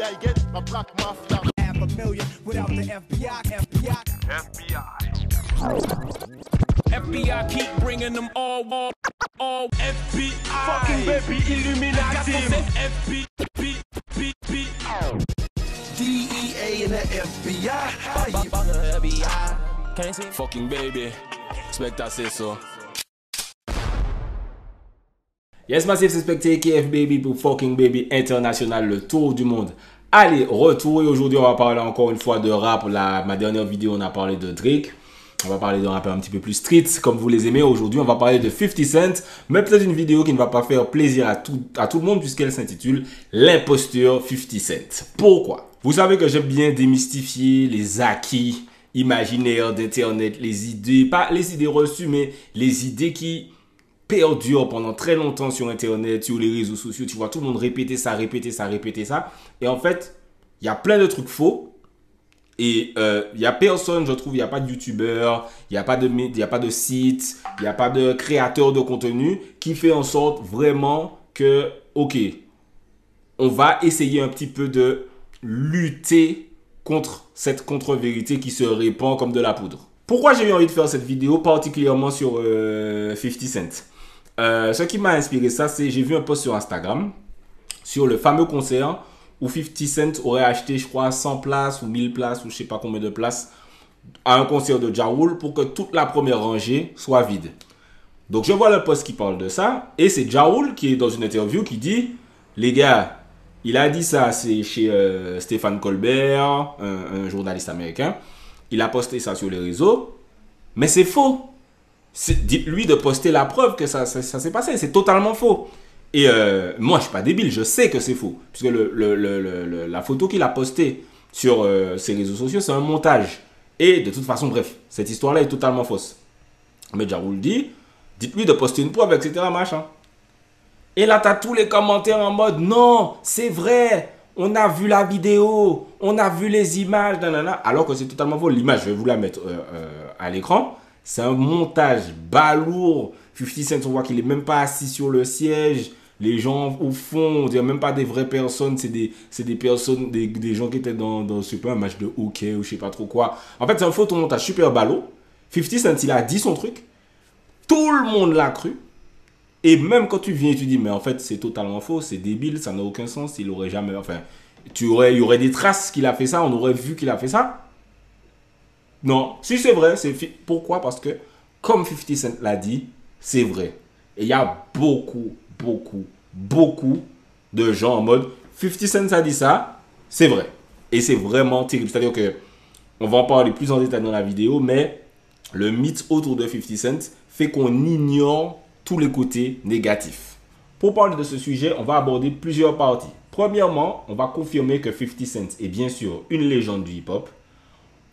I get a black mafia. Half a million without the FBI. FBI keep bringing them all FBI. Fucking baby Illuminati. DEA and the FBI. Fucking baby. Expect I say so. Yes, Massive, c'est Spectre KF Baby pour Fucking Baby International, le tour du monde. Allez, retour et aujourd'hui on va parler encore une fois de rap. Ma dernière vidéo on a parlé de Drake. On va parler de rap un petit peu plus street comme vous les aimez. Aujourd'hui on va parler de 50 Cent. Mais peut-être une vidéo qui ne va pas faire plaisir à tout le monde puisqu'elle s'intitule L'imposture 50 Cent. Pourquoi? Vous savez que j'aime bien démystifier les acquis imaginaires d'internet, les idées, pas les idées reçues mais les idées qui perdure pendant très longtemps sur internet, sur les réseaux sociaux. Tu vois tout le monde répéter ça. Et en fait, il y a plein de trucs faux. Et il n'y a personne, je trouve, il n'y a pas de youtubeur, il n'y a pas de site, il n'y a pas de créateur de contenu qui fait en sorte vraiment que, ok, on va essayer un petit peu de lutter contre cette contre-vérité qui se répand comme de la poudre. Pourquoi j'ai eu envie de faire cette vidéo, particulièrement sur 50 Cent? Ce qui m'a inspiré ça, c'est j'ai vu un post sur Instagram sur le fameux concert où 50 Cent aurait acheté, je crois, 100 places ou 1000 places ou je sais pas combien de places à un concert de Ja Rule pour que toute la première rangée soit vide. Donc je vois le post qui parle de ça et c'est Ja Rule qui est dans une interview qui dit les gars, il a dit ça, c'est chez Stéphane Colbert, un journaliste américain. Il a posté ça sur les réseaux, mais c'est faux. Dites-lui de poster la preuve que ça s'est passé. C'est totalement faux. Et moi, je suis pas débile. Je sais que c'est faux. Puisque la photo qu'il a postée sur ses réseaux sociaux, c'est un montage. Et de toute façon, bref, cette histoire-là est totalement fausse. Mais Ja Rule dit, dites-lui de poster une preuve, etc. Machin. Et là, tu as tous les commentaires en mode, non, c'est vrai. On a vu la vidéo. On a vu les images. Nanana, alors que c'est totalement faux. L'image, je vais vous la mettre à l'écran. C'est un montage balourd. 50 Cent, on voit qu'il n'est même pas assis sur le siège. Les gens au fond, on dirait même pas des vraies personnes. C'est des personnes, des gens qui étaient dans je sais pas, un match de hockey ou je sais pas trop quoi. En fait, c'est un photomontage super balourd. 50 Cent, il a dit son truc. Tout le monde l'a cru. Et même quand tu viens et tu dis, mais en fait, c'est totalement faux, c'est débile, ça n'a aucun sens. Il aurait jamais, enfin, il y aurait des traces qu'il a fait ça, on aurait vu qu'il a fait ça. Non, si c'est vrai, pourquoi? Parce que, comme 50 Cent l'a dit, c'est vrai. Et il y a beaucoup de gens en mode 50 Cent a dit ça, c'est vrai. Et c'est vraiment terrible. C'est-à-dire que, on va en parler plus en détail dans la vidéo, mais le mythe autour de 50 Cent fait qu'on ignore tous les côtés négatifs. Pour parler de ce sujet, on va aborder plusieurs parties. Premièrement, on va confirmer que 50 Cent est bien sûr une légende du hip-hop.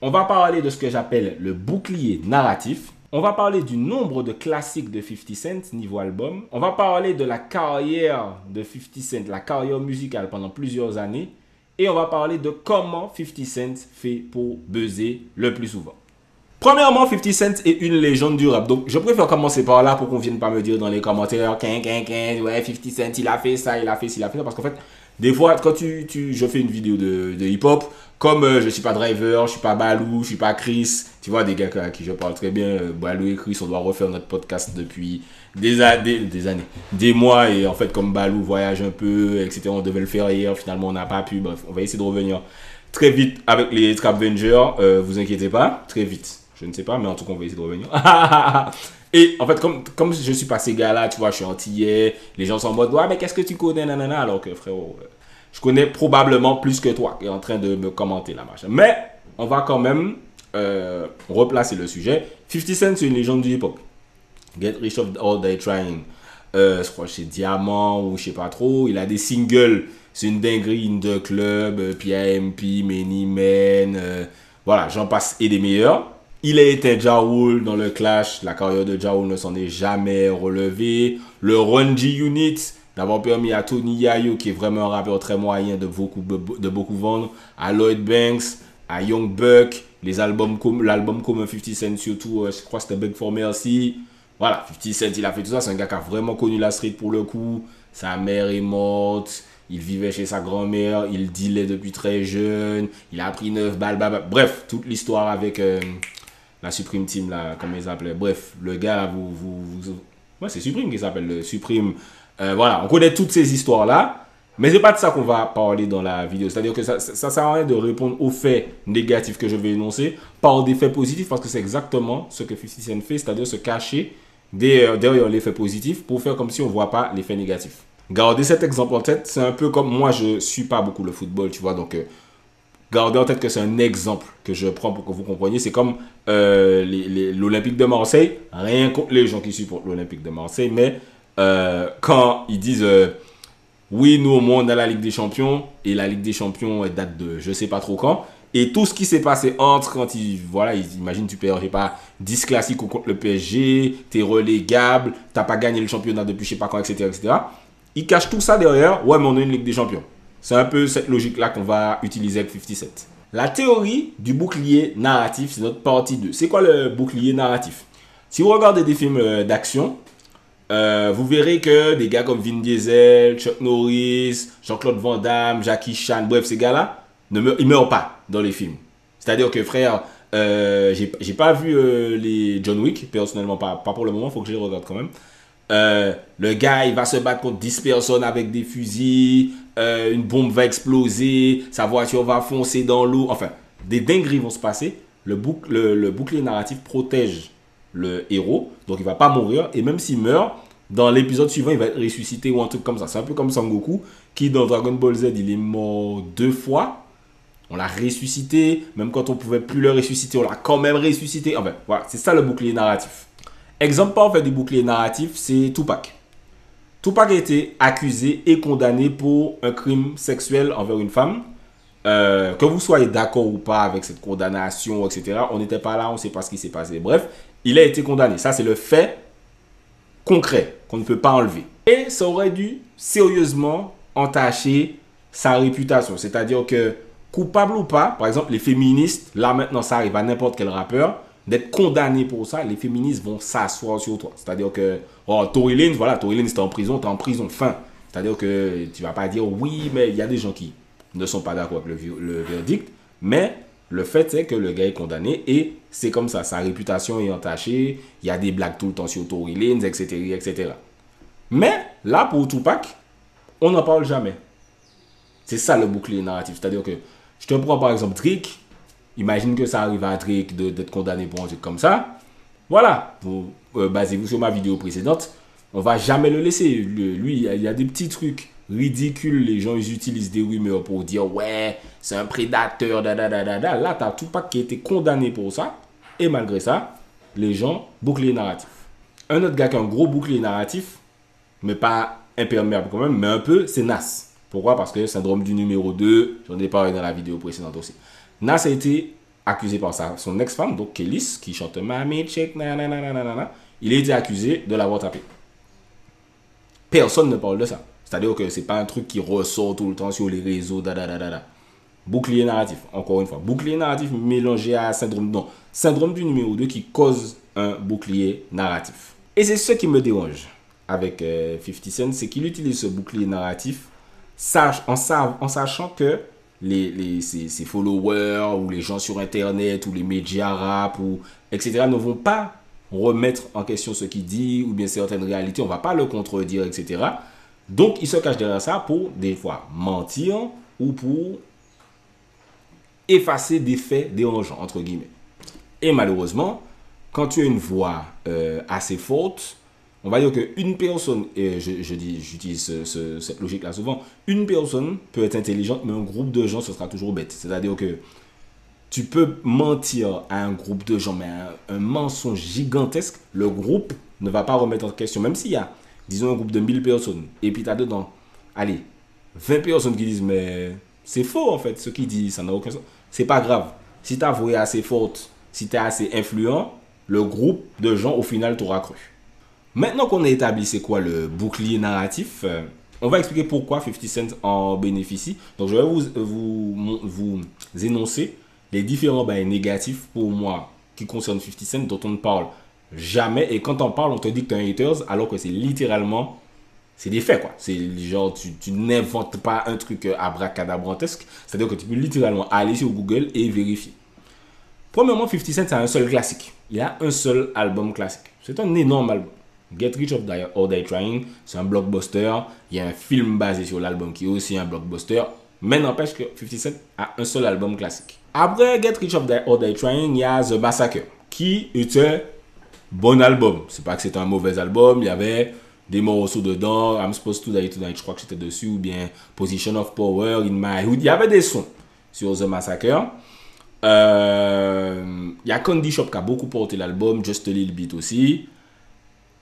On va parler de ce que j'appelle le bouclier narratif. On va parler du nombre de classiques de 50 Cent niveau album. On va parler de la carrière de 50 Cent, la carrière musicale pendant plusieurs années. Et on va parler de comment 50 Cent fait pour buzzer le plus souvent. Premièrement, 50 Cent est une légende du rap. Donc, je préfère commencer par là pour qu'on ne vienne pas me dire dans les commentaires ouais, 50 Cent, il a fait ça, il a fait ça. Parce qu'en fait, des fois, quand je fais une vidéo de hip-hop, comme je ne suis pas Driver, je ne suis pas Balou, je ne suis pas Chris, tu vois, des gars à qui je parle très bien, Balou et Chris, on doit refaire notre podcast depuis des années, des mois. Et en fait, comme Balou voyage un peu, etc., on devait le faire hier, finalement, on n'a pas pu. Bref, on va essayer de revenir très vite avec les Trapvengers, vous inquiétez pas, très vite. Je ne sais pas, mais en tout cas, on va essayer de revenir. Et en fait, comme je suis pas ces gars-là, tu vois, je suis antillais, les gens sont en mode, ouais, mais qu'est-ce que tu connais, nanana, alors que frérot, je connais probablement plus que toi qui est en train de me commenter la machin. Mais on va quand même replacer le sujet. 50 Cent, c'est une légende du hip-hop. Get Rich All Day Trying. Je crois que c'est Diamant ou je sais pas trop. Il a des singles. C'est une dinguerie, In The Club, PIMP, Many Men. Voilà, j'en passe et des meilleurs. Il a été Ja Rule dans le Clash. La carrière de Ja Rule ne s'en est jamais relevée. Le Run G Unit, d'avoir permis à Tony Yayo, qui est vraiment un rappeur très moyen, de beaucoup vendre, à Lloyd Banks, à Young Buck, l'album commun 50 Cent surtout, je crois que c'était Beg for Mercy. Voilà, 50 Cent, il a fait tout ça. C'est un gars qui a vraiment connu la street pour le coup. Sa mère est morte. il vivait chez sa grand-mère, il dealait depuis très jeune, il a pris 9 balles, bref, toute l'histoire avec la Supreme Team, là, comme ils appelaient. Bref, le gars, là, ouais, c'est Supreme qui s'appelle, le Supreme. Voilà, on connaît toutes ces histoires-là, mais c'est pas de ça qu'on va parler dans la vidéo. C'est-à-dire que ça sert à rien de répondre aux faits négatifs que je vais énoncer par des faits positifs, parce que c'est exactement ce que 50 Cent fait, c'est-à-dire se cacher derrière les faits positifs pour faire comme si on ne voit pas les faits négatifs. Gardez cet exemple en tête, c'est un peu comme moi, je suis pas beaucoup le football, tu vois, donc gardez en tête que c'est un exemple que je prends pour que vous compreniez. C'est comme l'Olympique de Marseille, rien contre les gens qui supportent l'Olympique de Marseille, mais quand ils disent oui, nous au moins on a la Ligue des Champions, et la Ligue des Champions date de je sais pas trop quand, et tout ce qui s'est passé entre quand voilà, ils imaginent tu perds, je sais pas, 10 classiques contre le PSG, t'es relégable, t'as pas gagné le championnat depuis je sais pas quand, etc., etc. Ils cachent tout ça derrière, ouais mais on a une Ligue des Champions. C'est un peu cette logique-là qu'on va utiliser avec 50 Cent. La théorie du bouclier narratif, c'est notre partie 2. C'est quoi le bouclier narratif? Si vous regardez des films d'action, vous verrez que des gars comme Vin Diesel, Chuck Norris, Jean-Claude Van Damme, Jackie Chan, bref, ces gars-là, ils meurent pas dans les films. C'est-à-dire que, frère, j'ai pas vu les John Wick, personnellement, pas pour le moment, il faut que je les regarde quand même. Le gars, il va se battre contre 10 personnes avec des fusils, une bombe va exploser, sa voiture va foncer dans l'eau. Enfin, des dingueries vont se passer. Le bouclier narratif protège le héros, donc il va pas mourir. Et même s'il meurt, dans l'épisode suivant, il va être ressuscité ou un truc comme ça. C'est un peu comme Sangoku, qui dans Dragon Ball Z, il est mort 2 fois. On l'a ressuscité. Même quand on pouvait plus le ressusciter, on l'a quand même ressuscité. Enfin, voilà, c'est ça le bouclier narratif. Exemple parfait du bouclier narratif, c'est Tupac. Tupac a été accusé et condamné pour un crime sexuel envers une femme. Que vous soyez d'accord ou pas avec cette condamnation, etc. On n'était pas là, on ne sait pas ce qui s'est passé. Bref, il a été condamné. Ça, c'est le fait concret qu'on ne peut pas enlever. Et ça aurait dû sérieusement entacher sa réputation. C'est-à-dire que, coupable ou pas, par exemple, les féministes, là maintenant, ça arrive à n'importe quel rappeur, d'être condamné pour ça, les féministes vont s'asseoir sur toi. C'est-à-dire que, oh, Tory Lanez, voilà, Tory Lanez, t'es en prison, fin. C'est-à-dire que tu vas pas dire, oui, mais il y a des gens qui ne sont pas d'accord avec le verdict, mais le fait c'est que le gars est condamné et c'est comme ça, sa réputation est entachée, il y a des blagues tout le temps sur Tory Lanez, etc., etc. Mais là, pour Tupac, on n'en parle jamais. C'est ça le bouclier narratif. C'est-à-dire que, je te prends par exemple Drake. Imagine que ça arrive à Drake d'être condamné pour un truc comme ça. Voilà, basez-vous sur ma vidéo précédente. On va jamais le laisser. Lui, il y a des petits trucs ridicules. Les gens, ils utilisent des rumeurs pour dire « Ouais, c'est un prédateur, da. » Là, tu as Tupac qui a été condamné pour ça. Et malgré ça, les gens, bouclier narratif. Un autre gars qui a un gros bouclier narratif, mais pas imperméable quand même, mais un peu, c'est Nas. Pourquoi? Parce que syndrome du numéro 2, j'en ai parlé dans la vidéo précédente aussi. Nas a été accusé par son ex-femme, donc Kelis, qui chante Mami Check, nanana. Il a été accusé de l'avoir tapé. Personne ne parle de ça. C'est-à-dire que c'est pas un truc qui ressort tout le temps sur les réseaux, Bouclier narratif, encore une fois. Bouclier narratif mélangé à syndrome du numéro 2 qui cause un bouclier narratif. Et c'est ce qui me dérange avec 50 Cent, c'est qu'il utilise ce bouclier narratif en sachant que ses followers ou les gens sur internet ou les médias rap etc. ne vont pas remettre en question ce qu'il dit ou bien certaines réalités, on va pas le contredire, etc. Donc il se cache derrière ça pour des fois mentir ou pour effacer des faits dérangeants entre guillemets. Et malheureusement, quand tu as une voix assez forte, on va dire qu'une personne, et j'utilise cette logique-là souvent, une personne peut être intelligente, mais un groupe de gens, ce sera toujours bête. C'est-à-dire que tu peux mentir à un groupe de gens, mais un mensonge gigantesque, le groupe ne va pas remettre en question. Même s'il y a, disons, un groupe de 1000 personnes, et puis tu as dedans, allez, 20 personnes qui disent, mais c'est faux en fait, ce qu'il dit, ça n'a aucun sens. C'est pas grave. Si ta voix est assez forte, si tu es assez influent, le groupe de gens, au final, t'aura cru. Maintenant qu'on a établi c'est quoi le bouclier narratif, on va expliquer pourquoi 50 Cent en bénéficie. Donc je vais vous énoncer les différents bails négatifs pour moi qui concernent 50 Cent dont on ne parle jamais. Et quand on parle, on te dit que tu es un haters alors que c'est littéralement c'est des faits, quoi. C'est genre, tu n'inventes pas un truc abracadabrantesque. C'est-à-dire que tu peux littéralement aller sur Google et vérifier. Premièrement, 50 Cent a un seul classique. Il a un seul album classique. C'est un énorme album. Get Rich or Die Trying, c'est un blockbuster. Il y a un film basé sur l'album qui est aussi un blockbuster. Mais n'empêche que 50 Cent a un seul album classique. Après Get Rich or Die Trying, il y a The Massacre, qui était bon album. C'est pas que c'était un mauvais album. Il y avait des morceaux dedans. I'm Supposed to Die Tonight, je crois que c'était dessus. Ou bien Position of Power, In My Hood. Il y avait des sons sur The Massacre. Il y a Candy Shop qui a beaucoup porté l'album. Just a Little Bit aussi.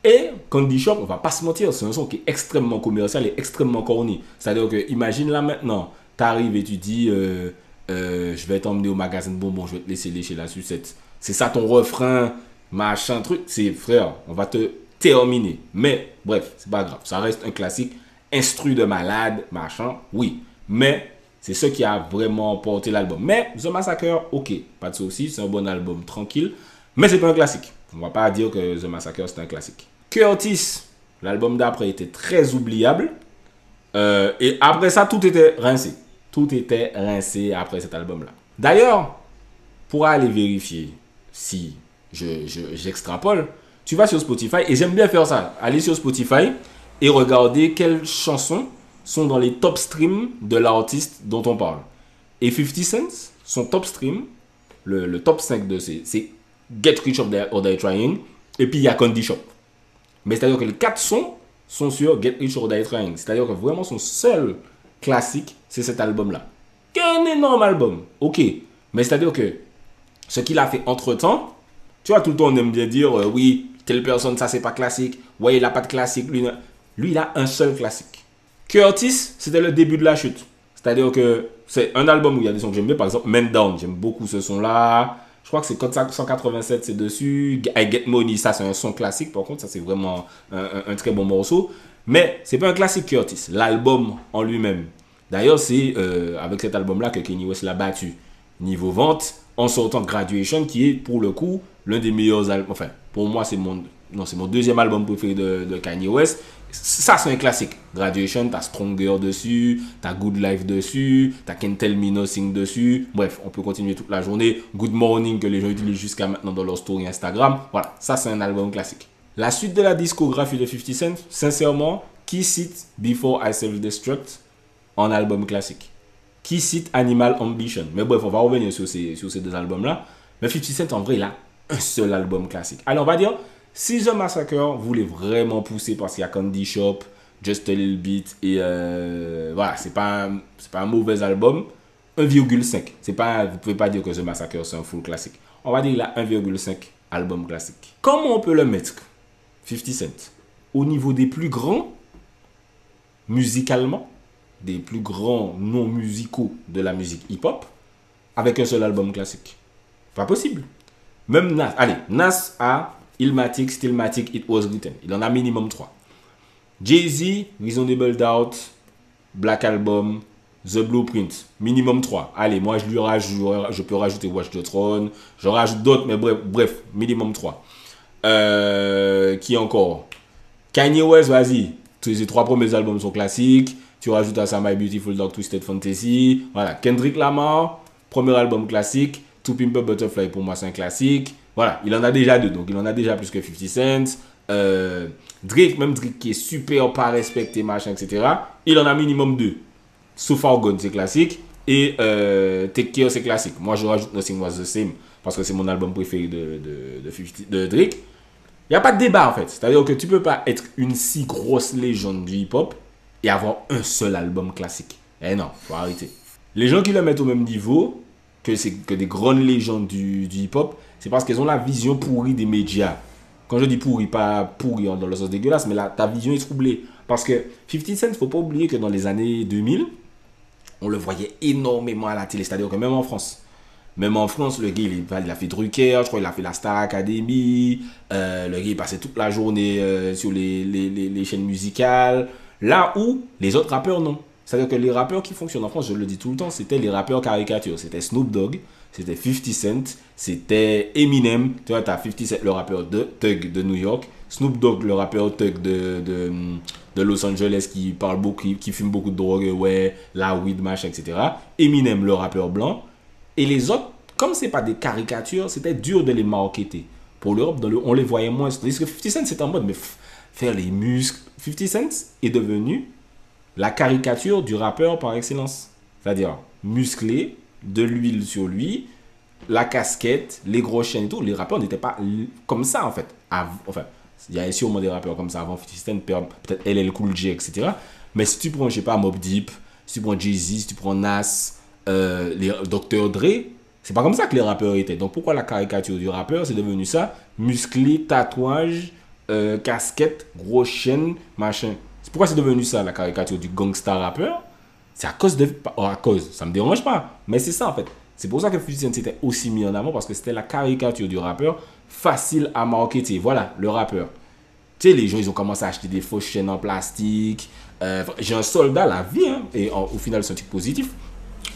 Et Candy Shop, on va pas se mentir, c'est un son qui est extrêmement commercial et extrêmement corny. C'est-à-dire que, imagine là maintenant, t'arrives et tu dis je vais t'emmener au magasin de bonbons, je vais te laisser lécher la sucette. C'est ça ton refrain, machin, truc. C'est frère, on va te terminer. Mais bref, c'est pas grave, ça reste un classique. Instru de malade, machin, oui. Mais c'est ce qui a vraiment porté l'album. Mais The Massacre, ok, pas de souci, c'est un bon album, tranquille. Mais c'est pas un classique. On va pas dire que The Massacre c'est un classique. Curtis, l'album d'après était très oubliable. Et après ça, tout était rincé. Tout était rincé après cet album-là. D'ailleurs, pour aller vérifier si j'extrapole, tu vas sur Spotify, et j'aime bien faire ça. Aller sur Spotify et regarder quelles chansons sont dans les top streams de l'artiste dont on parle. Et 50 Cent, son top stream, le top 5 de c'est Get Rich or Die Trying, et puis il y a Candy Shop. Mais c'est-à-dire que les 4 sons sont sur Get Rich or Die Trying. C'est-à-dire que vraiment son seul classique, c'est cet album-là. Qu'un énorme album, ok. Mais c'est-à-dire que ce qu'il a fait entre-temps, tu vois, tout le temps on aime bien dire, oui, telle personne, ça c'est pas classique, ouais, il a pas de classique, lui, il a un seul classique. Curtis, c'était le début de la chute. C'est-à-dire que c'est un album où il y a des sons que j'aime bien, par exemple, Man Down, j'aime beaucoup ce son-là. Je crois que c'est Code 187, c'est dessus. I Get Money, ça c'est un son classique. Par contre, ça c'est vraiment un très bon morceau. Mais c'est pas un classique Curtis, l'album en lui-même. D'ailleurs, c'est avec cet album-là que Kanye West l'a battu. Niveau vente, en sortant Graduation, qui est pour le coup l'un des meilleurs albums. Enfin, pour moi, c'est mon deuxième album préféré de Kanye West. Ça, c'est un classique. Graduation, t'as Stronger dessus, t'as Good Life dessus, t'as Can't Tell Me Nothing dessus. Bref, on peut continuer toute la journée. Good Morning, que les gens utilisent jusqu'à maintenant dans leur story Instagram. Voilà, ça, c'est un album classique. La suite de la discographie de 50 Cent, sincèrement, qui cite Before I Self-Destruct en album classique? Qui cite Animal Ambition? Mais bref, on va revenir sur ces deux albums-là. Mais 50 Cent, en vrai, il a un seul album classique. Alors, on va dire, si The Massacre voulait vraiment pousser parce qu'il y a Candy Shop, Just a Little Bit, et voilà, c'est pas un mauvais album, 1,5. Vous pouvez pas dire que The Massacre, c'est un full classique. On va dire qu'il a 1,5 album classique. Comment on peut le mettre, 50 Cent, au niveau des plus grands, musicalement, des plus grands non musicaux de la musique hip-hop, avec un seul album classique? Pas possible. Même Nas. Allez, Nas a Illmatic, Stillmatic, It Was Written. Il en a minimum 3. Jay-Z, Reasonable Doubt, Black Album, The Blueprint. Minimum 3. Allez, moi je peux rajouter Watch the Throne. Je rajoute d'autres, mais bref, minimum 3. Qui encore? Kanye West, vas-y. Tous ces 3 premiers albums sont classiques. Tu rajoutes à ça My Beautiful Dark Twisted Fantasy. Voilà. Kendrick Lamar, premier album classique. To Pimp a Butterfly, pour moi, c'est un classique. Voilà, il en a déjà 2, donc il en a déjà plus que 50 Cent. Drake, même Drake qui est super pas respecté, machin, etc. Il en a minimum 2. So Far Gone, c'est classique. Et Take Care, c'est classique. Moi, je rajoute Nothing Was the Same parce que c'est mon album préféré de Drake. Il n'y a pas de débat, en fait. C'est-à-dire que tu ne peux pas être une si grosse légende du hip-hop et avoir un seul album classique. Eh non, faut arrêter. Les gens qui le mettent au même niveau que des grandes légendes du hip-hop, c'est parce qu'elles ont la vision pourrie des médias. Quand je dis pourri, pas pourri dans le sens dégueulasse, mais ta vision est troublée. Parce que 50 Cent, il ne faut pas oublier que dans les années 2000, on le voyait énormément à la télé. C'est-à-dire que même en France, le gars, il a fait Drucker, je crois qu'il a fait la Star Academy. Le gars, il passait toute la journée sur les chaînes musicales. Là où les autres rappeurs, non. C'est-à-dire que les rappeurs qui fonctionnent en France, je le dis tout le temps, c'était les rappeurs caricatures. C'était Snoop Dogg, c'était 50 Cent, c'était Eminem. Tu vois, tu as 50 Cent, le rappeur de Thug de New York, Snoop Dogg, le rappeur Thug de Los Angeles qui parle beaucoup, qui fume beaucoup de drogue, ouais, la weed, machin, etc. Eminem, le rappeur blanc. Et les autres, comme c'est pas des caricatures, c'était dur de les marketer. Pour l'Europe, on les voyait moins. Parce que 50 Cent, c'est en mode, mais faire les muscles. 50 Cent est devenu la caricature du rappeur par excellence. C'est-à-dire musclé, de l'huile sur lui, la casquette, les grosses chaînes et tout. Les rappeurs n'étaient pas comme ça, en fait. Enfin, il y a sûrement des rappeurs comme ça avant 50 Cent, peut-être LL Cool J, etc. Mais si tu prends, je sais pas, Mobb Deep, si tu prends Jay-Z, si tu prends Nas, les Dr. Dre, c'est pas comme ça que les rappeurs étaient. Donc pourquoi la caricature du rappeur, c'est devenu ça? Musclé, tatouage, casquette, gros chaîne, machin. Pourquoi c'est devenu ça, la caricature du gangsta rappeur? C'est à cause de... à cause, ça me dérange pas. Mais c'est ça en fait. C'est pour ça que 50 Cent s'était aussi mis en avant, parce que c'était la caricature du rappeur, facile à marketer. Voilà, le rappeur. Tu sais, les gens, ils ont commencé à acheter des fausses chaînes en plastique. J'ai un soldat, la vie, hein, et au final, c'est un truc positif.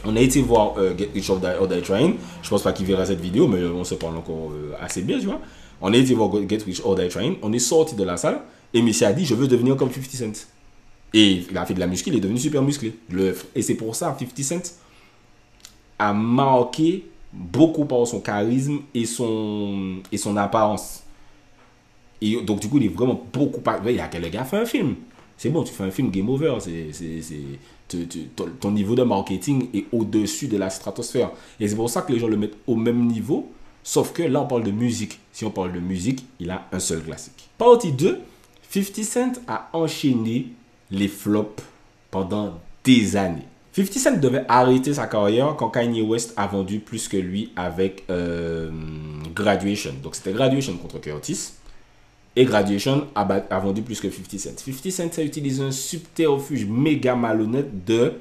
On a été voir Get Rich or Die Trying. Je pense pas qu'il verra cette vidéo, mais on se parle encore assez bien, tu vois. On a été voir Get Rich or Die Trying. On est sorti de la salle, et Messi a dit, je veux devenir comme 50 Cent. Et il a fait de la muscu, il est devenu super musclé. Et c'est pour ça, 50 Cent a marqué beaucoup par son charisme et son apparence. Et donc, du coup, il est vraiment beaucoup... Il y a quel gars fait un film. C'est bon, tu fais un film, game over. Ton niveau de marketing est au-dessus de la stratosphère. Et c'est pour ça que les gens le mettent au même niveau. Sauf que là, on parle de musique. Si on parle de musique, il a un seul classique. Partie 2, 50 Cent a enchaîné les flops pendant des années. 50 Cent devait arrêter sa carrière quand Kanye West a vendu plus que lui avec Graduation. Donc c'était Graduation contre Curtis. Et Graduation a vendu plus que 50 Cent. 50 Cent a utilisé un subterfuge méga malhonnête de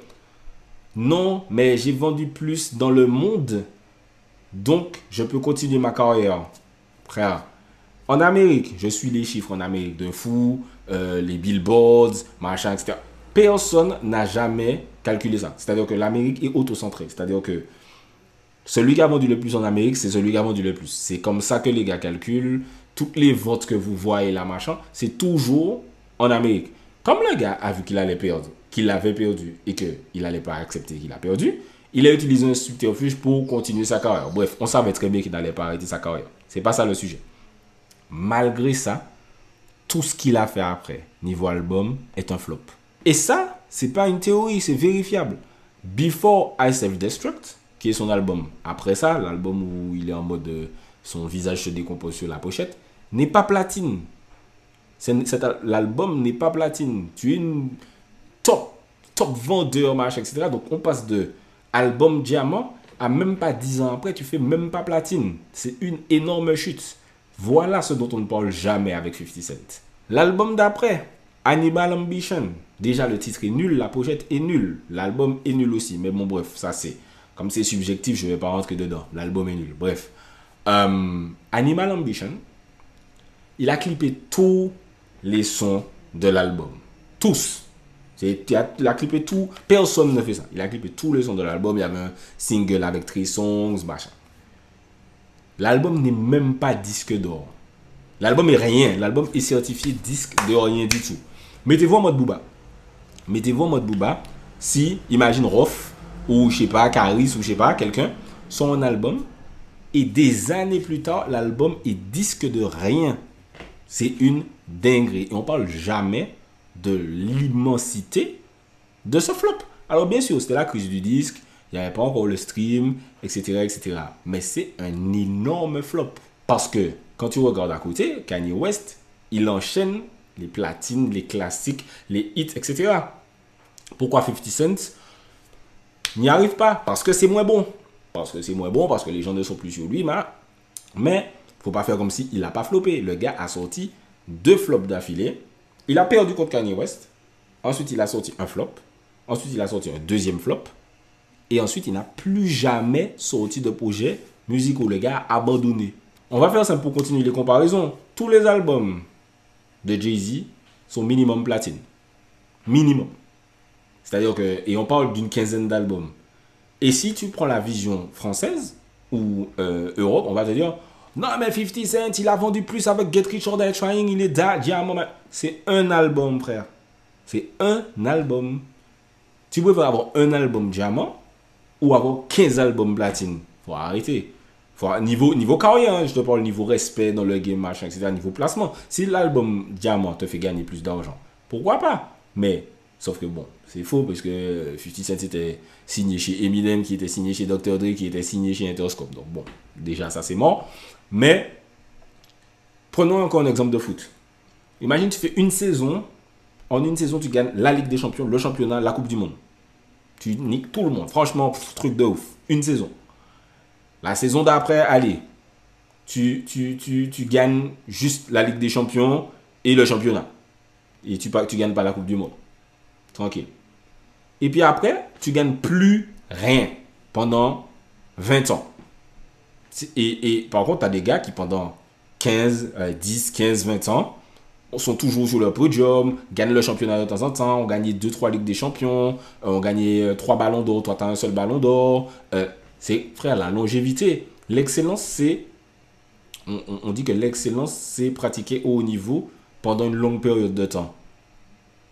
non, mais j'ai vendu plus dans le monde, donc je peux continuer ma carrière. Frère, en Amérique, je suis les chiffres en Amérique de fou, les billboards, machin, etc. Personne n'a jamais calculé ça. C'est-à-dire que l'Amérique est autocentrée. C'est-à-dire que celui qui a vendu le plus en Amérique, c'est celui qui a vendu le plus. C'est comme ça que les gars calculent. Toutes les ventes que vous voyez là, machin, c'est toujours en Amérique. Comme le gars a vu qu'il allait perdre, qu'il avait perdu et qu'il n'allait pas accepter qu'il a perdu, il a utilisé un subterfuge pour continuer sa carrière. Bref, on savait très bien qu'il n'allait pas arrêter sa carrière. C'est pas ça le sujet. Malgré ça, tout ce qu'il a fait après, niveau album, est un flop. Et ça, c'est pas une théorie, c'est vérifiable. Before I Self-Destruct, qui est son album. Après ça, l'album où il est en mode son visage se décompose sur la pochette, n'est pas platine. L'album n'est pas platine. Tu es une top vendeur, machin, etc. Donc on passe de album diamant à même pas 10 ans après, tu fais même pas platine. C'est une énorme chute. Voilà ce dont on ne parle jamais avec 50 Cent. L'album d'après, Animal Ambition. Déjà le titre est nul, la pochette est nulle. L'album est nul aussi. Mais bon bref, ça c'est... Comme c'est subjectif, je ne vais pas rentrer dedans. L'album est nul. Bref. Animal Ambition, il a clippé tous les sons de l'album. Tous. Il a clippé tout. Personne ne fait ça. Il a clippé tous les sons de l'album. Il y avait un single avec 3 songs, machin. L'album n'est même pas disque d'or. L'album est rien. L'album est certifié disque de rien du tout. Mettez-vous en mode Booba. Mettez-vous en mode Booba. Si, imagine Rof, ou je sais pas, Caris, ou je sais pas, quelqu'un, sont un album. Et des années plus tard, l'album est disque de rien. C'est une dinguerie. Et on parle jamais de l'immensité de ce flop. Alors bien sûr, c'était la crise du disque. Il n'y avait pas encore le stream, etc., etc. Mais c'est un énorme flop. Parce que quand tu regardes à côté, Kanye West, il enchaîne les platines, les classiques, les hits, etc. Pourquoi 50 Cent n'y arrive pas? Parce que c'est moins bon. Parce que c'est moins bon, parce que les gens ne sont plus sur lui. Mais faut pas faire comme si il n'a pas floppé. Le gars a sorti 2 flops d'affilée. Il a perdu contre Kanye West. Ensuite, il a sorti un flop. Ensuite, il a sorti un deuxième flop. Et ensuite, il n'a plus jamais sorti de projet musicaux. Le gars a abandonné. On va faire ça pour continuer les comparaisons. Tous les albums de Jay-Z sont minimum platine. Minimum. C'est-à-dire que... Et on parle d'une quinzaine d'albums. Et si tu prends la vision française, ou Europe, on va te dire, non mais 50 Cent, il a vendu plus avec Get Rich or Die Trying, il est diamant. C'est un album, frère. C'est un album. Tu peux avoir un album diamant ou avoir 15 albums platine. Faut arrêter. Niveau carrière, hein, je te parle niveau respect dans le game, machin, etc. Niveau placement. Si l'album diamant te fait gagner plus d'argent, pourquoi pas? Mais, sauf que bon, c'est faux parce que 50 Cent était signé chez Eminem, qui était signé chez Dr. Dre, qui était signé chez Interscope. Donc bon, déjà ça c'est mort. Mais, prenons encore un exemple de foot. Imagine tu fais une saison. En une saison, tu gagnes la Ligue des Champions, le championnat, la Coupe du Monde. Tu niques tout le monde. Franchement, truc de ouf. Une saison. La saison d'après, allez, tu gagnes juste la Ligue des Champions et le championnat. Et tu gagnes pas la Coupe du Monde. Tranquille. Et puis après, tu gagnes plus rien pendant 20 ans. Et par contre, tu as des gars qui pendant 10, 15, 20 ans, sont toujours sur le podium, gagnent le championnat de temps en temps, ont gagné 2-3 Ligues des Champions, ont gagné 3 ballons d'or, toi tu as un seul ballon d'or. C'est, frère, la longévité. L'excellence, c'est... On dit que l'excellence, c'est pratiquer au haut niveau pendant une longue période de temps.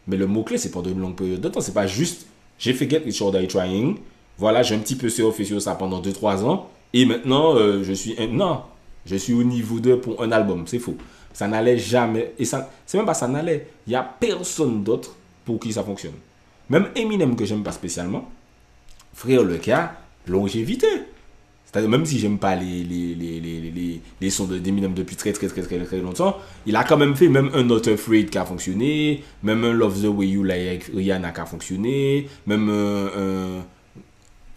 Mais le mot-clé, c'est pendant une longue période de temps. C'est pas juste, j'ai fait Get Rich or Die Trying, voilà, j'ai un petit peu surfé sur ça pendant 2-3 ans, et maintenant, je suis... Non, je suis au niveau 2 pour un album, c'est faux. Ça n'allait jamais. Et ça, c'est même pas ça n'allait. Il n'y a personne d'autre pour qui ça fonctionne. Même Eminem, que j'aime pas spécialement, frère, le cas, longévité. C'est-à-dire, même si j'aime pas les sons d'Eminem depuis très longtemps, il a quand même fait même un Not Afraid qui a fonctionné, même un Love the Way You Lie avec Rihanna qui a fonctionné, même un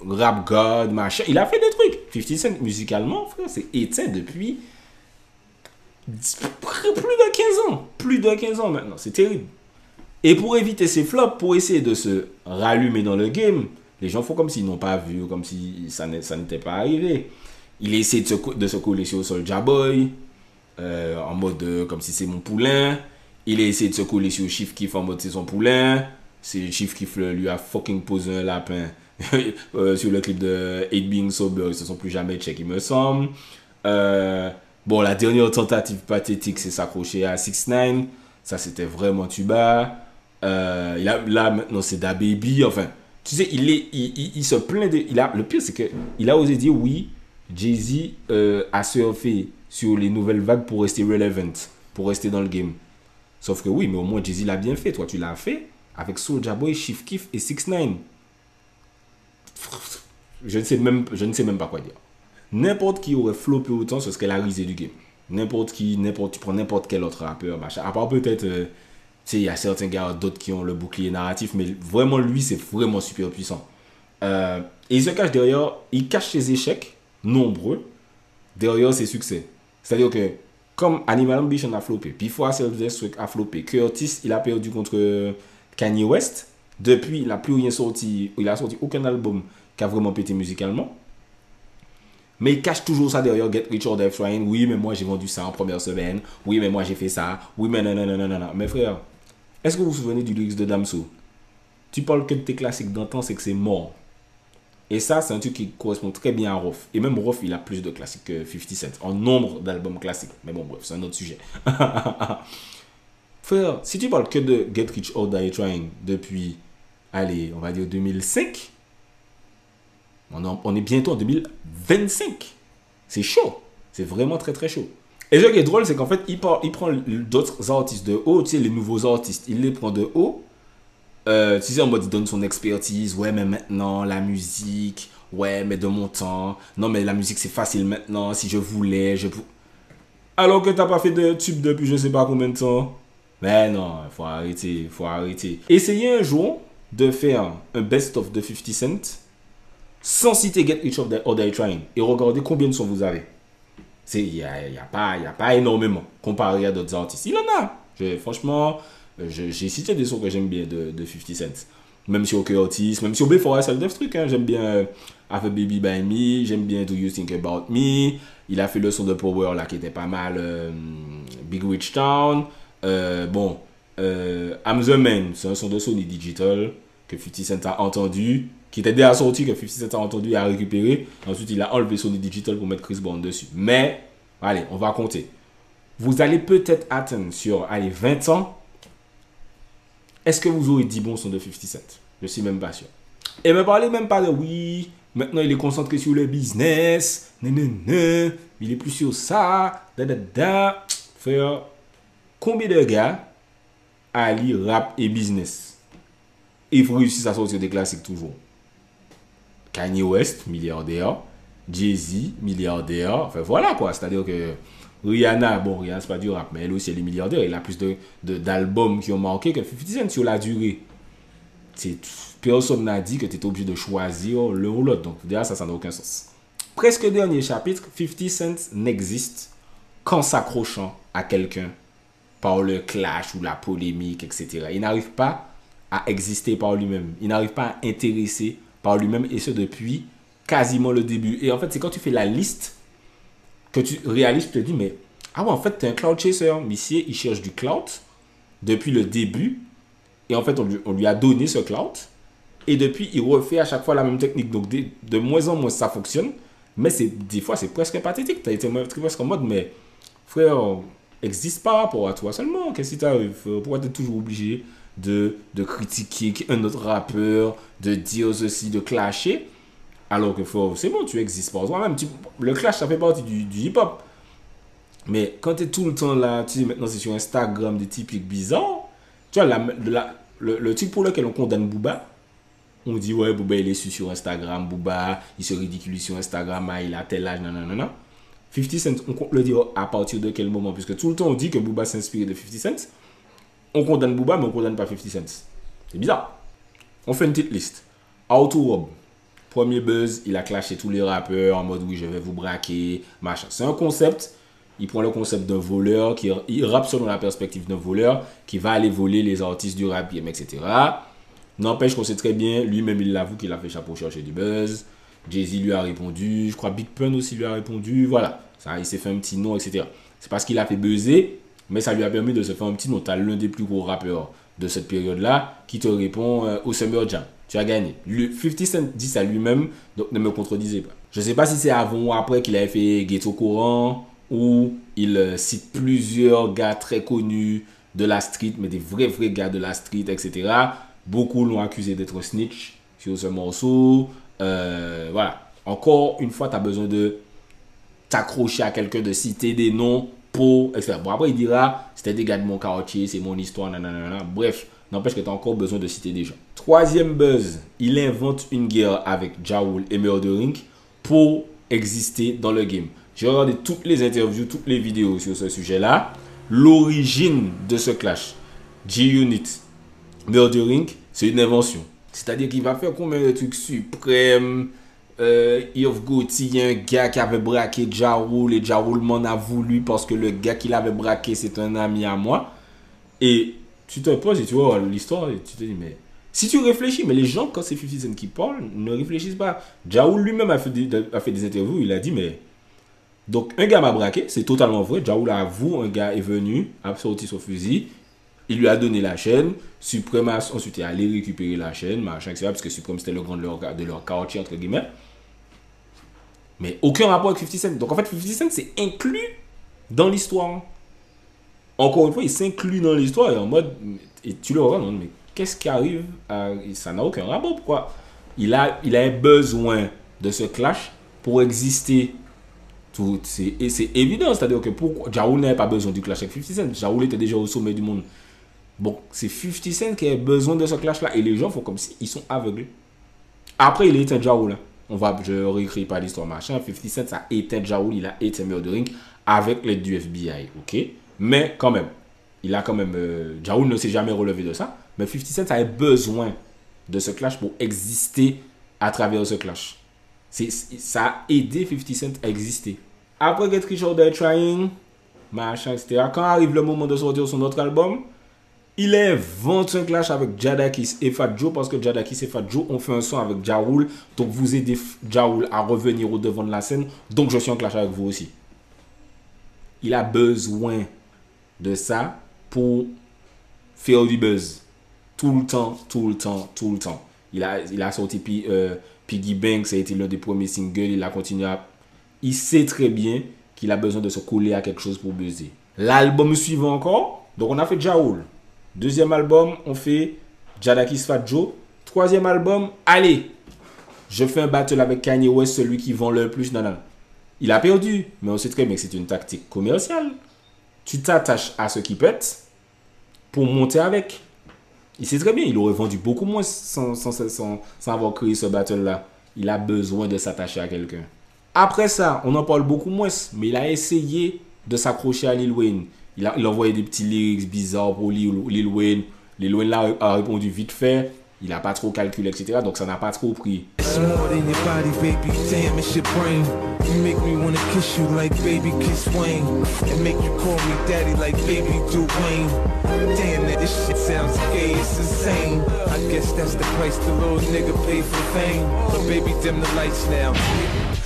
Rap God, machin. Il a fait des trucs. 50 Cent, musicalement, frère, c'est éteint depuis plus de 15 ans. Plus de 15 ans maintenant. C'est terrible. Et pour éviter ces flops, pour essayer de se rallumer dans le game, les gens font comme s'ils n'ont pas vu, comme si ça n'était pas arrivé. Il essaie de se coller sur Soulja Boy, en mode comme si c'est mon poulain. Il a essayé de se coller sur Chief Keef en mode c'est son poulain. C'est Chief Keef lui a fucking posé un lapin sur le clip de 8 Being Sober. Ils se sont plus jamais check, il me semble. Bon, la dernière tentative pathétique, c'est s'accrocher à 6ix9ine. Ça, c'était vraiment tuba. Là, maintenant, c'est DaBaby. Enfin, tu sais, il se plaint de... le pire, c'est qu'il a osé dire, oui, Jay-Z a surfé sur les nouvelles vagues pour rester relevant, pour rester dans le game. Sauf que oui, mais au moins, Jay-Z l'a bien fait. Toi, tu l'as fait avec Soulja Boy, Chief Keef et 6ix9ine. Je ne sais même pas quoi dire. N'importe qui aurait floppé autant, ce serait la risée du game. Tu prends n'importe quel autre rappeur, machin. À part peut-être, tu sais, il y a certains gars, d'autres qui ont le bouclier narratif, mais vraiment, lui, c'est vraiment super puissant. Et il se cache derrière, il cache ses échecs, nombreux, derrière ses succès. C'est-à-dire que, comme Animal Ambition a floppé, P4 Self-Destruct a floppé, Curtis, il a perdu contre Kanye West. Depuis, il n'a plus rien sorti, il a sorti aucun album qui a vraiment pété musicalement. Mais il cache toujours ça derrière Get Rich or Die Trying. Oui, mais moi j'ai vendu ça en première semaine. Oui, mais moi j'ai fait ça. Oui, mais non. Mais frère, est-ce que vous vous souvenez du lyrics de Damso? Tu parles que de tes classiques d'antan, c'est que c'est mort. Et ça, c'est un truc qui correspond très bien à Rof. Et même Rof, il a plus de classiques que 50 Cent en nombre d'albums classiques. Mais bon, bref, c'est un autre sujet. Frère, si tu parles que de Get Rich or Die Trying depuis, allez, on va dire 2005, on est bientôt en 2025. C'est chaud. C'est vraiment très très chaud. Et ce qui est drôle, c'est qu'en fait, il prend d'autres artistes de haut, tu sais, les nouveaux artistes, il les prend de haut. Tu sais, en mode, il donne son expertise. Ouais, mais maintenant, la musique. Ouais, mais de mon temps. Non, mais la musique, c'est facile maintenant. Si je voulais, alors que t'as pas fait de tube depuis je sais pas combien de temps. Mais non, faut arrêter. Essayez un jour de faire un best-of de 50 Cent sans citer Get Rich or Die Trying. Et regardez combien de sons vous avez. Il n'y a pas énormément comparé à d'autres artistes. Il en a. Franchement, j'ai cité des sons que j'aime bien de 50 Cent. Même sur Curtis, même sur B4 Self-Destruct. J'aime bien Have a Baby by Me. J'aime bien Do You Think About Me. Il a fait le son de Power là qui était pas mal. Big Witch Town. I'm the Man. C'est un son de Sony Digital que 50 Cent a entendu, qui était déjà sorti, que 50 Cent a entendu et a récupéré. Ensuite, il a enlevé Sony Digital pour mettre Chris Brown dessus. Mais, allez, on va compter. Vous allez peut-être atteindre sur, allez, 20 ans. Est-ce que vous aurez 10 bons sons de 50 Cent? Je suis même pas sûr. Et me parlez même pas de oui, maintenant il est concentré sur le business, il est plus sur ça, Frère, combien de gars allient rap et business? Et il faut réussir à sortir des classiques toujours. Kanye West, milliardaire. Jay-Z, milliardaire. Enfin voilà quoi, c'est-à-dire que Rihanna, bon, Rihanna c'est pas du rap, mais elle aussi elle est milliardaire. Elle a plus d'albums qui ont marqué que 50 Cent sur la durée. Personne n'a dit que tu étais obligé de choisir l'un ou l'autre. Donc déjà ça n'a aucun sens. Presque dernier chapitre, 50 Cent n'existe qu'en s'accrochant à quelqu'un par le clash ou la polémique, etc. Il n'arrive pas à exister par lui-même. Il n'arrive pas à intéresser par lui-même, et ce depuis quasiment le début. Et en fait, c'est quand tu fais la liste que tu réalises, tu te dis, mais ah ouais, en fait, tu es un cloud chaser. Monsieur, il cherche du cloud depuis le début. Et en fait, on lui a donné ce cloud. Et depuis, il refait à chaque fois la même technique. Donc, de moins en moins, ça fonctionne. Mais des fois, c'est presque pathétique. Tu as été presque en mode, mais frère, existe par rapport à toi seulement. Qu'est-ce qui t'arrive? Pourquoi tu es toujours obligé de critiquer un autre rappeur, de dire ceci, de clasher? Alors que c'est bon, tu existes par toi-même. Le clash, ça fait partie du hip-hop. Mais quand tu es tout le temps là, tu sais, maintenant c'est sur Instagram, des typiques bizarres. Tu vois, le truc pour lequel on condamne Booba, on dit, ouais, Booba, il est sur Instagram, Booba, il se ridiculise sur Instagram, il a tel âge, nanana. 50 Cent, on compte le dire à partir de quel moment? Puisque tout le temps, on dit que Booba s'inspire de 50 Cent. On condamne Booba, mais on condamne pas 50 Cent. C'est bizarre. On fait une petite liste. Auto Rob. Premier buzz, il a clashé tous les rappeurs en mode, oui, je vais vous braquer, machin. C'est un concept. Il prend le concept d'un voleur, il rappe selon la perspective d'un voleur qui va aller voler les artistes du rap game, etc. N'empêche qu'on sait très bien, lui-même il l'avoue qu'il a fait chapeau chercher du buzz. Jay-Z lui a répondu, je crois Big Pun aussi lui a répondu, voilà. Ça, il s'est fait un petit nom, etc. C'est parce qu'il a fait buzzer, mais ça lui a permis de se faire un petit nom. Tu as l'un des plus gros rappeurs de cette période-là qui te répond au Summer Jam. Tu as gagné. 50 Cent dit ça lui-même, donc ne me contredisez pas. Je ne sais pas si c'est avant ou après qu'il avait fait Ghetto Courant, où il cite plusieurs gars très connus de la street, mais des vrais gars de la street, etc. Beaucoup l'ont accusé d'être snitch sur ce morceau. Voilà. Encore une fois, tu as besoin de t'accrocher à quelqu'un, de citer des noms pour, etc. Bon, après, il dira, c'était des gars de mon quartier, c'est mon histoire, nanana. Bref, n'empêche que tu as encore besoin de citer des gens. Troisième buzz, il invente une guerre avec Ja Rule et Murder Inc. pour exister dans le game. J'ai regardé toutes les interviews, toutes les vidéos sur ce sujet-là. L'origine de ce clash, G-Unit, Murder Inc., c'est une invention. C'est-à-dire qu'il va faire combien de trucs suprêmes. Yoff Gotti, il y a un gars qui avait braqué Ja Rule et Ja Rule m'en a voulu parce que le gars qui l'avait braqué, c'est un ami à moi. Et tu te poses et tu vois l'histoire et tu te dis, mais si tu réfléchis, mais les gens, quand c'est 50 Cent qui parle, ne réfléchissent pas. Ja Rule lui-même a fait des interviews, il a dit, mais donc un gars m'a braqué, c'est totalement vrai. Ja Rule avoue, un gars est venu, a sorti son fusil, il lui a donné la chaîne, Supreme ensuite est allé récupérer la chaîne, machin, etc. Parce que Supreme c'était le grand de leur quartier, entre guillemets. Mais aucun rapport avec 50 Cent. Donc en fait, 50 Cent c'est inclus dans l'histoire. Encore une fois, il s'inclut dans l'histoire et en mode, et tu le regardes, mais qu'est-ce qui arrive ça n'a aucun rapport. Pourquoi il a besoin de ce clash pour exister. Et c'est évident, c'est-à-dire que pourquoi Ja Rule n'avait pas besoin du clash avec 50 Cent. Ja Rule était déjà au sommet du monde. Bon, c'est 50 Cent qui a besoin de ce clash-là. Et les gens font comme si ils sont aveugles. Après, il a éteint Ja Rule. Je ne réécris pas l'histoire machin. 50 Cent, ça a éteint Ja Rule. Il a éteint Murder Inc. avec l'aide du FBI. Ok. Mais quand même, il a quand même. Ja Rule ne s'est jamais relevé de ça. Mais 50 Cent avait besoin de ce clash pour exister à travers ce clash. Ça a aidé 50 Cent à exister. Après Get Rich or Die Trying, machin, etc. Quand arrive le moment de sortir son autre album, il invente un clash avec Jadakiss et Fat Joe parce que Jadakiss et Fat Joe ont fait un son avec Ja Rule. Donc vous aidez Ja Rule à revenir au devant de la scène. Donc je suis en clash avec vous aussi. Il a besoin de ça pour faire du buzz. Tout le temps, tout le temps, tout le temps. Il a sorti Piggy Bank, ça a été l'un des premiers singles, il a continué à... Il sait très bien qu'il a besoin de se coller à quelque chose pour buzzer. L'album suivant encore, donc on a fait Jaoul. Deuxième album, on fait Jadakiss Fat Joe. Troisième album, allez, je fais un battle avec Kanye West, celui qui vend le plus. Non. Il a perdu, mais on sait très bien que c'est une tactique commerciale. Tu t'attaches à ce qui pète pour monter avec. Il sait très bien, il aurait vendu beaucoup moins sans avoir créé ce battle-là. Il a besoin de s'attacher à quelqu'un. Après ça, on en parle beaucoup moins, mais il a essayé de s'accrocher à Lil Wayne. Il a envoyé des petits lyrics bizarres pour Lil Wayne. Lil Wayne là a répondu vite fait. Il n'a pas trop calculé, etc. Donc ça n'a pas trop pris. It's more than your body, baby. Damn, it's your brain. You make me wanna kiss you like baby kiss Wayne. And make you call me daddy like baby do Wayne. Damn, that this shit sounds gay, it's insane. I guess that's the price the little nigga paid for fame. But baby, dim the lights now.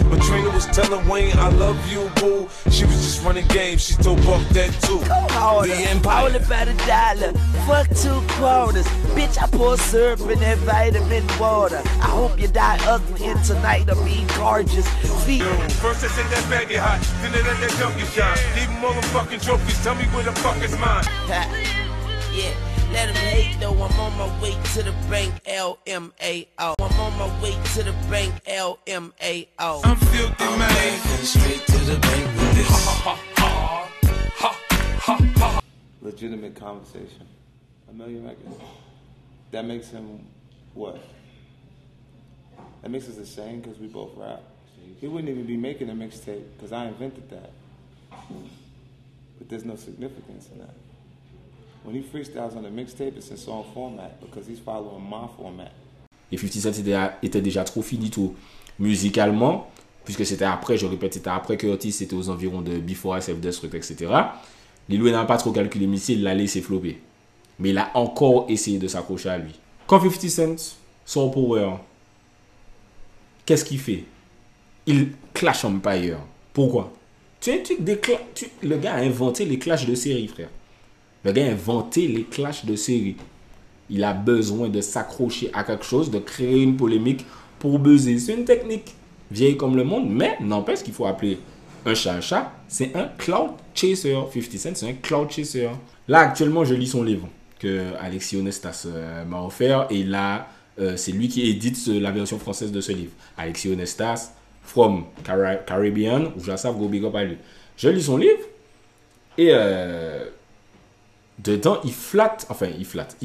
But Trina was telling Wayne, I love you, boo. She was just running games, she told Buck that too. All about $1, fuck 2 quarters. Bitch, I pour syrup in that vitamin water. I hope you die ugly and tonight I'll be gorgeous. First they say that bag get hot, then they let that junkie shine. Leave them all the fucking trophies, tell me where the fuck is mine. Yeah, let 'em hate though, I'm on my way to the bank, LMAO. I'm on my way to the bank, LMAO. I'm filthy, man. Straight to the bank with this. Legitimate conversation. $1 million records. That makes him what? That makes us ashamed because we both rap. He wouldn't even be making a mixtape because I invented that. But there's no significance in that. When he freestyles on a mixtape, it's in song format because he's following my format. Et 50 Cent était déjà trop finito musicalement, puisque c'était après, je répète, c'était après que Otis, c'était aux environs de Before I Self-Destruct, etc. Lil Wayne n'a pas trop calculé, mais il l'a laissé flopper. Mais il a encore essayé de s'accrocher à lui. Quand 50 Cent sort Power, qu'est-ce qu'il fait? Il clash Empire. Pourquoi? Le gars a inventé les clashs de série, frère. Le gars a inventé les clashs de série. Il a besoin de s'accrocher à quelque chose, de créer une polémique pour buzzer. C'est une technique vieille comme le monde, mais n'empêche qu'il faut appeler un chat. C'est un cloud chaser. 50 Cent, c'est un cloud chaser. Là, actuellement, je lis son livre que Alexis Onestas m'a offert. Et là, c'est lui qui édite la version française de ce livre. Alexis Onestas, From Caribbean, ou je la savent, go big up à lui. Je lis son livre et dedans, il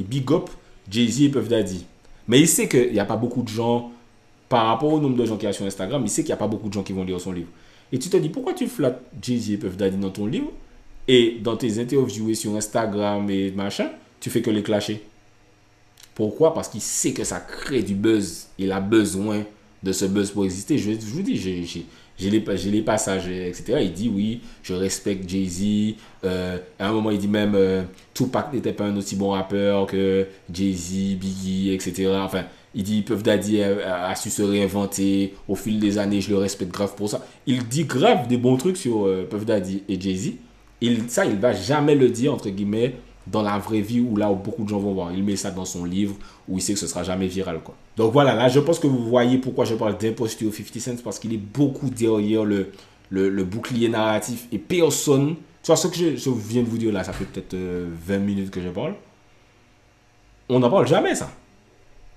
big up Jay-Z et Puff Daddy. Mais il sait qu'il n'y a pas beaucoup de gens, par rapport au nombre de gens qu'il y a sur Instagram, il sait qu'il n'y a pas beaucoup de gens qui vont lire son livre. Et tu te dis, pourquoi tu flattes Jay-Z et Puff Daddy dans ton livre et dans tes interviews et sur Instagram et machin, tu fais que les clasher? Pourquoi? Parce qu'il sait que ça crée du buzz. Il a besoin de ce buzz pour exister. Je vous dis, j'ai les passages, etc. Il dit oui, je respecte Jay-Z. À un moment, il dit même Tupac n'était pas un aussi bon rappeur que Jay-Z, Biggie, etc. Enfin, il dit Puff Daddy a su se réinventer au fil des années. Je le respecte grave pour ça. Il dit grave des bons trucs sur Puff Daddy et Jay-Z. Il va jamais le dire, entre guillemets, dans la vraie vie où là où beaucoup de gens vont voir. Il met ça dans son livre où il sait que ce sera jamais viral, quoi. Donc voilà, là je pense que vous voyez pourquoi je parle d'imposture 50 Cent, parce qu'il est beaucoup derrière le bouclier narratif et personne, tu vois ce que je viens de vous dire là, ça fait peut-être 20 minutes que je parle, on n'en parle jamais ça.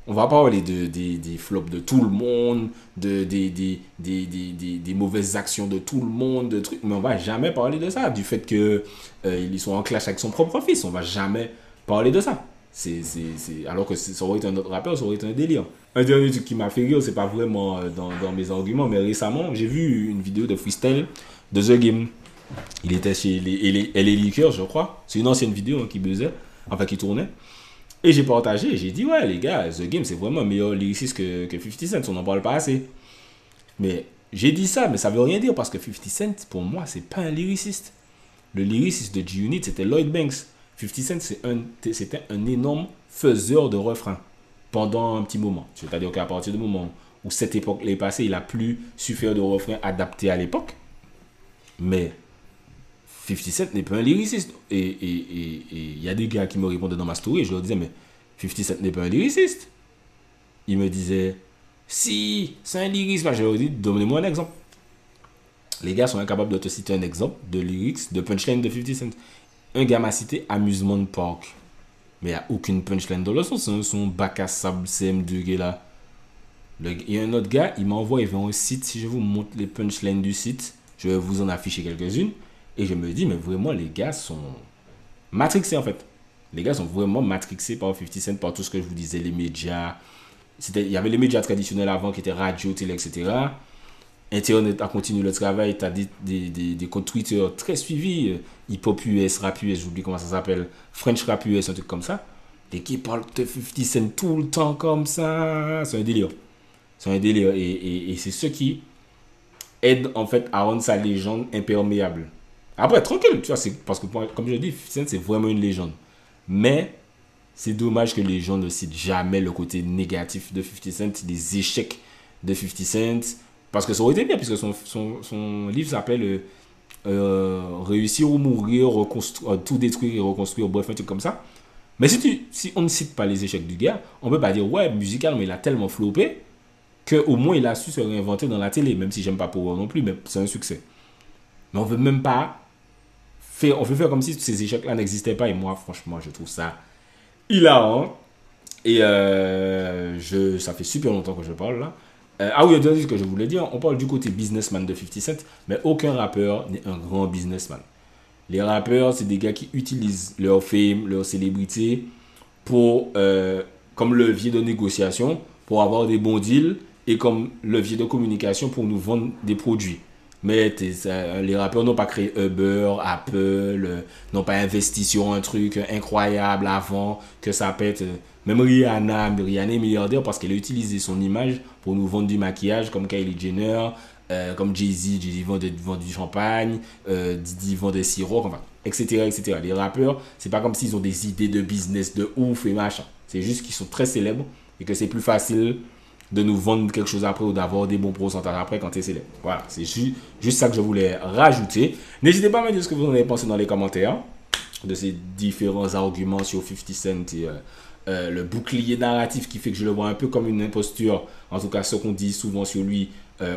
On va parler des flops de tout le monde, des mauvaises actions de tout le monde, de trucs, mais on va jamais parler de ça. Du fait qu'ils sont en clash avec son propre fils, on va jamais parler de ça. Alors que ça aurait été un autre rappeur, ça aurait été un délire. Un dernier truc qui m'a fait rire, c'est pas vraiment dans mes arguments, mais récemment, j'ai vu une vidéo de freestyle de The Game. Il était chez LA Liquors, je crois. C'est une ancienne vidéo qui buzzait, enfin qui tournait. Et j'ai partagé et j'ai dit, ouais les gars, The Game c'est vraiment un meilleur lyriciste que 50 Cent, on n'en parle pas assez. Mais j'ai dit ça, mais ça veut rien dire parce que 50 Cent, pour moi, c'est pas un lyriciste. Le lyriciste de G-Unit, c'était Lloyd Banks. 50 Cent, c'était un énorme faiseur de refrains pendant un petit moment. C'est-à-dire qu'à partir du moment où cette époque est passée, il a plus su faire de refrains adaptés à l'époque. Mais 50 Cent n'est pas un lyriciste. Et il y a des gars qui me répondaient dans ma story et je leur disais, mais 50 Cent n'est pas un lyriciste. Il me disait, si, c'est un lyriciste. Je lui ai dit, donnez-moi un exemple. Les gars sont incapables de te citer un exemple de lyrics, de punchline de 50 Cent. Un gars m'a cité Amusement Park. Mais il n'y a aucune punchline dans le son. C'est son bac à sable CM2 qui est là. Il y a un autre gars, il m'a envoyé vers un site. Si je vous montre les punchlines du site, je vais vous en afficher quelques-unes. Et je me dis, mais vraiment, les gars sont matrixés en fait. Les gars sont vraiment matrixés par 50 Cent, par tout ce que je vous disais, les médias. Il y avait les médias traditionnels avant qui étaient radio, télé, etc. Internet a continué le travail. Tu as des comptes Twitter très suivis. Hip-Hop US, Rap US, j'oublie comment ça s'appelle. French Rap US, un truc comme ça. Et qui parlent de 50 Cent tout le temps comme ça. C'est un délire. C'est un délire. Et c'est ce qui aide en fait à rendre sa légende imperméable. Après, tranquille, tu vois, c'est parce que comme je dis, 50 Cent c'est vraiment une légende. Mais c'est dommage que les gens ne citent jamais le côté négatif de 50 Cent, les échecs de 50 Cent. Parce que ça aurait été bien, puisque son livre s'appelle Réussir ou mourir, tout détruire et reconstruire, bref, un truc comme ça. Mais si on ne cite pas les échecs du gars, on ne peut pas dire, ouais, musicalement, il a tellement floppé qu'au moins il a su se réinventer dans la télé, même si j'aime pas Power non plus, mais c'est un succès. Mais on veut même pas faire, on veut faire comme si ces échecs-là n'existaient pas. Et moi, franchement, je trouve ça hilarant. Et ça fait super longtemps que je parle là. Ah oui, il y a deux choses que je voulais dire. On parle du côté businessman de 50 Cent, mais aucun rappeur n'est un grand businessman. Les rappeurs, c'est des gars qui utilisent leur fame, leur célébrité pour, comme levier de négociation pour avoir des bons deals et comme levier de communication pour nous vendre des produits. Mais les rappeurs n'ont pas créé Uber, Apple, n'ont pas investi sur un truc incroyable avant que ça pète. Même Rihanna est milliardaire parce qu'elle a utilisé son image pour nous vendre du maquillage comme Kylie Jenner, comme Jay-Z vend du champagne, Diddy vend des sirops, enfin, etc., etc. Les rappeurs, c'est pas comme s'ils ont des idées de business de ouf et machin. C'est juste qu'ils sont très célèbres et que c'est plus facile de nous vendre quelque chose après ou d'avoir des bons pourcentages après quand tu es célèbre. Voilà, c'est juste ça que je voulais rajouter. N'hésitez pas à me dire ce que vous en avez pensé dans les commentaires de ces différents arguments sur 50 Cent et le bouclier narratif qui fait que je le vois un peu comme une imposture. En tout cas, ce qu'on dit souvent sur lui,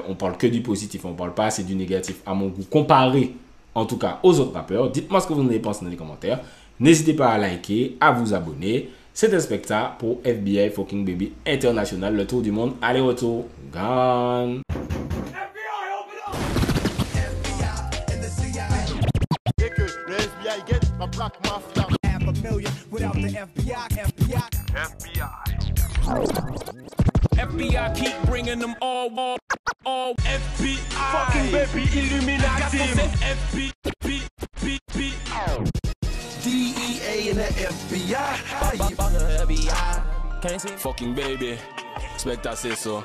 on parle que du positif, on parle pas assez du négatif à mon goût, comparé en tout cas aux autres rappeurs. Dites-moi ce que vous en avez pensé dans les commentaires. N'hésitez pas à liker, à vous abonner. C'était Specta pour FBI Fucking Baby International, le tour du monde, aller-retour, gone. FBI keep bringing them all FBI. Fucking baby Illuminati. DEA and the FBI. Fucking baby, Specta say so.